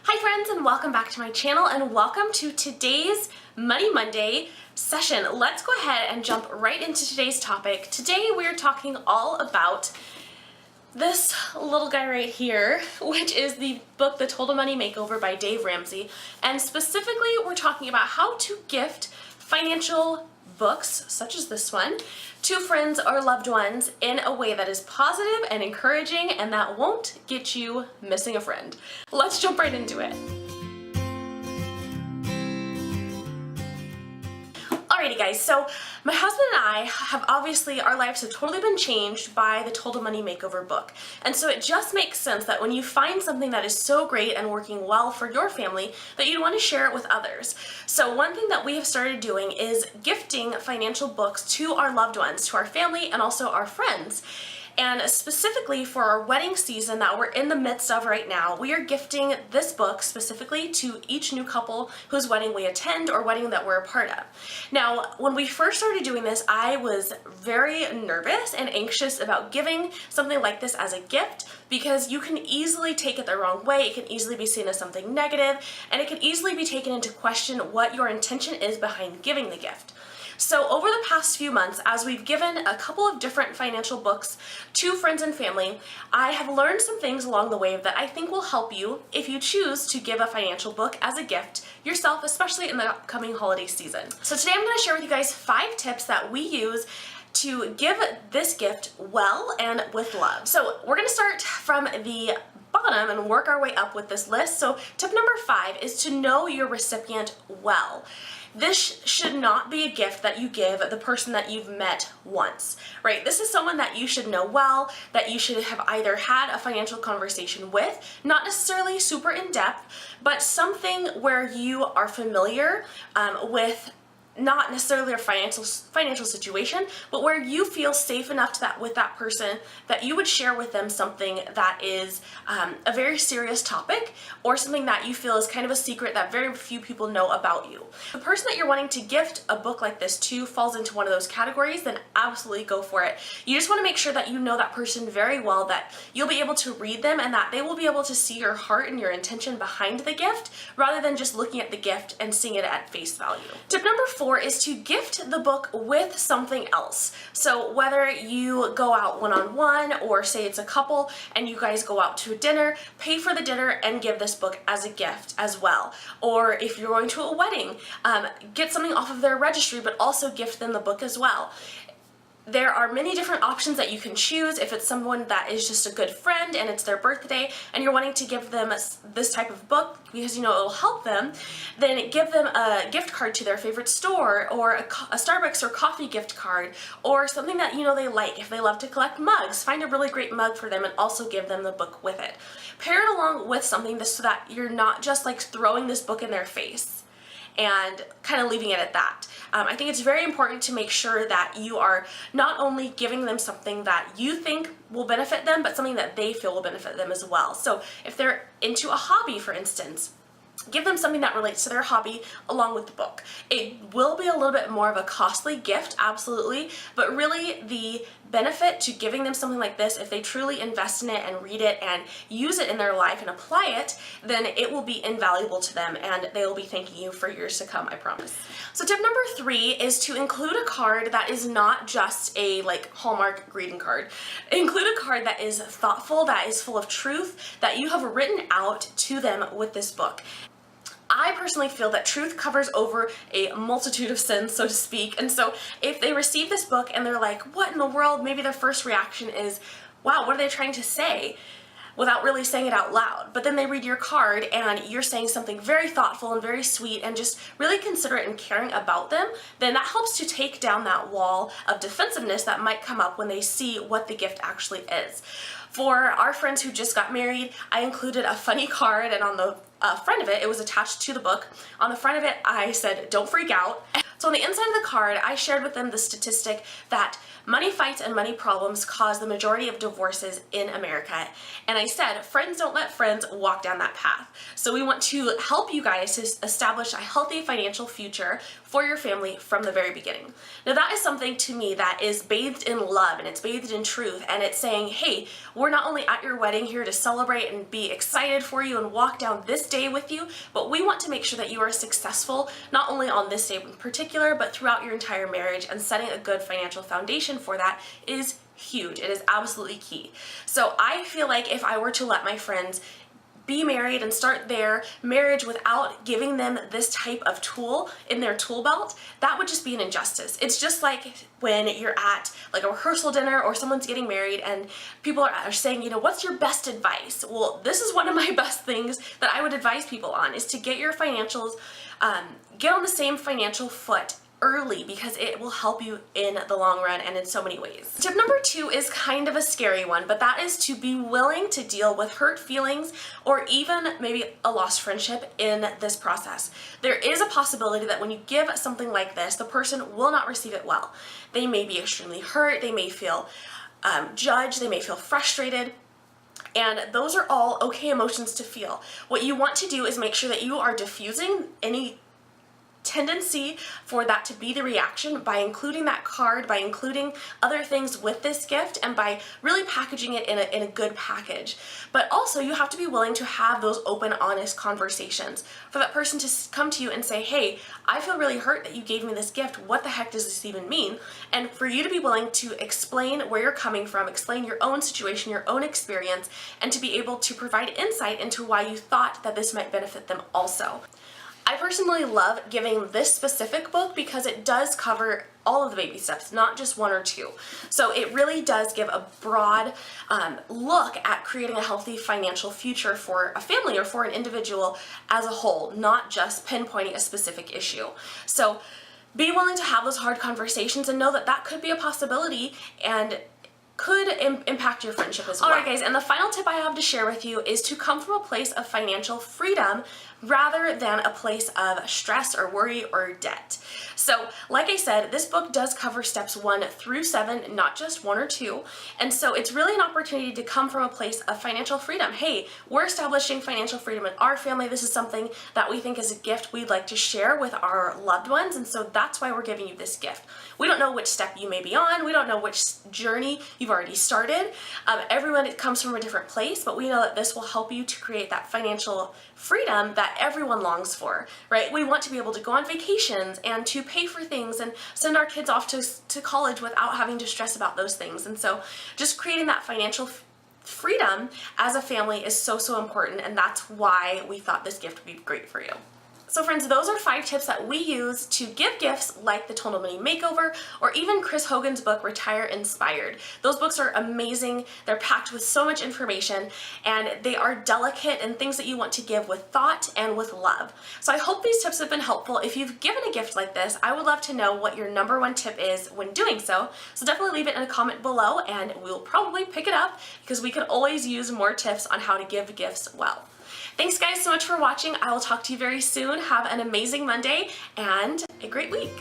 Hi friends, and welcome back to my channel, and welcome to today's Money Monday session. Let's go ahead and jump right into today's topic. Today we're talking all about this little guy right here, which is the book The Total Money Makeover by Dave Ramsey. And specifically we're talking about how to gift financial books, such as this one, to friends or loved ones in a way that is positive and encouraging and that won't get you missing a friend. Let's jump right into it. Alrighty guys, so my husband and I have obviously, our lives have totally been changed by the Total Money Makeover book. And so it just makes sense that when you find something that is so great and working well for your family, that you'd want to share it with others. So one thing that we have started doing is gifting financial books to our loved ones, to our family, and also our friends. And specifically for our wedding season that we're in the midst of right now, we are gifting this book specifically to each new couple whose wedding we attend or wedding that we're a part of. Now, when we first started doing this, I was very nervous and anxious about giving something like this as a gift because you can easily take it the wrong way. It can easily be seen as something negative, and it can easily be taken into question what your intention is behind giving the gift. So over the past few months, as we've given a couple of different financial books to friends and family, I have learned some things along the way that I think will help you if you choose to give a financial book as a gift yourself, especially in the upcoming holiday season. So today I'm going to share with you guys 5 tips that we use to give this gift well and with love. So we're going to start from the bottom and work our way up with this list. So tip number 5 is to know your recipient well. This should not be a gift that you give the person that you've met once, right? This is someone that you should know well, that you should have either had a financial conversation with, not necessarily super in depth, but something where you are familiar with not necessarily a financial situation, but where you feel safe enough with that person that you would share with them something that is a very serious topic or something that you feel is kind of a secret that very few people know about you. The person that you're wanting to gift a book like this to falls into one of those categories, then absolutely go for it. You just want to make sure that you know that person very well, that you'll be able to read them and that they will be able to see your heart and your intention behind the gift rather than just looking at the gift and seeing it at face value. Tip number 4 is to gift the book with something else. So whether you go out one-on-one or say it's a couple and you guys go out to a dinner, pay for the dinner and give this book as a gift as well. Or if you're going to a wedding, get something off of their registry but also gift them the book as well. There are many different options that you can choose. If it's someone that is just a good friend and it's their birthday and you're wanting to give them this type of book because you know it'll help them, then give them a gift card to their favorite store or a Starbucks or coffee gift card or something that you know they like. If they love to collect mugs, find a really great mug for them and also give them the book with it. Pair it along with something so that you're not just like throwing this book in their face and kind of leaving it at that. I think it's very important to make sure that you are not only giving them something that you think will benefit them, but something that they feel will benefit them as well. So if they're into a hobby, for instance, give them something that relates to their hobby along with the book. It will be a little bit more of a costly gift, absolutely, but really the benefit to giving them something like this, if they truly invest in it and read it and use it in their life and apply it, then it will be invaluable to them and they will be thanking you for years to come, I promise. So tip number 3 is to include a card that is not just a Hallmark greeting card. Include a card that is thoughtful, that is full of truth, that you have written out to them with this book. I personally feel that truth covers over a multitude of sins, so to speak, and so if they receive this book and they're like, what in the world, maybe their first reaction is, wow, what are they trying to say? Without really saying it out loud. But then they read your card and you're saying something very thoughtful and very sweet and just really considerate and caring about them, then that helps to take down that wall of defensiveness that might come up when they see what the gift actually is. For our friends who just got married, I included a funny card, and on the front of it, it was attached to the book. On the front of it, I said, don't freak out. So on the inside of the card, I shared with them the statistic that money fights and money problems cause the majority of divorces in America. And I said, friends don't let friends walk down that path. So we want to help you guys to establish a healthy financial future for your family from the very beginning. Now that is something to me that is bathed in love and it's bathed in truth, and it's saying, hey, we're not only at your wedding here to celebrate and be excited for you and walk down this day with you, but we want to make sure that you are successful, not only on this day in particular, but throughout your entire marriage, and setting a good financial foundation for that is huge. It is absolutely key. So I feel like if I were to let my friends be married and start their marriage without giving them this type of tool in their tool belt, that would just be an injustice. It's just like when you're at like a rehearsal dinner or someone's getting married and people are saying, you know, what's your best advice? Well, this is one of my best things that I would advise people on, is to get your financials, get on the same financial foot early, because it will help you in the long run and in so many ways. Tip number 2 is kind of a scary one, but that is to be willing to deal with hurt feelings or even maybe a lost friendship in this process. There is a possibility that when you give something like this, the person will not receive it well. They may be extremely hurt, they may feel judged, they may feel frustrated. And those are all okay emotions to feel. What you want to do is make sure that you are diffusing any tendency for that to be the reaction by including that card, by including other things with this gift, and by really packaging it in a good package. But also you have to be willing to have those open, honest conversations for that person to come to you and say, hey, I feel really hurt that you gave me this gift. What the heck does this even mean? And for you to be willing to explain where you're coming from, explain your own situation, your own experience, and to be able to provide insight into why you thought that this might benefit them also. I personally love giving this specific book because it does cover all of the baby steps, not just 1 or 2. So it really does give a broad look at creating a healthy financial future for a family or for an individual as a whole, not just pinpointing a specific issue. So be willing to have those hard conversations and know that that could be a possibility and could impact your friendship as well. Alright guys, and the final tip I have to share with you is to come from a place of financial freedom rather than a place of stress or worry or debt. So, like I said, this book does cover steps 1 through 7, not just 1 or 2, and so it's really an opportunity to come from a place of financial freedom. Hey, we're establishing financial freedom in our family. This is something that we think is a gift we'd like to share with our loved ones, and so that's why we're giving you this gift. We don't know which step you may be on. We don't know which journey you've already started. Everyone comes from a different place, but we know that this will help you to create that financial freedom that everyone longs for, right? We want to be able to go on vacations and to pay for things and send our kids off to college without having to stress about those things. And so just creating that financial freedom as a family is so, so important, and that's why we thought this gift would be great for you. So friends, those are 5 tips that we use to give gifts like the Total Money Makeover or even Chris Hogan's book, Retire Inspired. Those books are amazing. They're packed with so much information, and they are delicate and things that you want to give with thought and with love. So I hope these tips have been helpful. If you've given a gift like this, I would love to know what your number 1 tip is when doing so. So definitely leave it in a comment below and we'll probably pick it up, because we could always use more tips on how to give gifts well. Thanks guys so much for watching. I will talk to you very soon. Have an amazing Monday and a great week.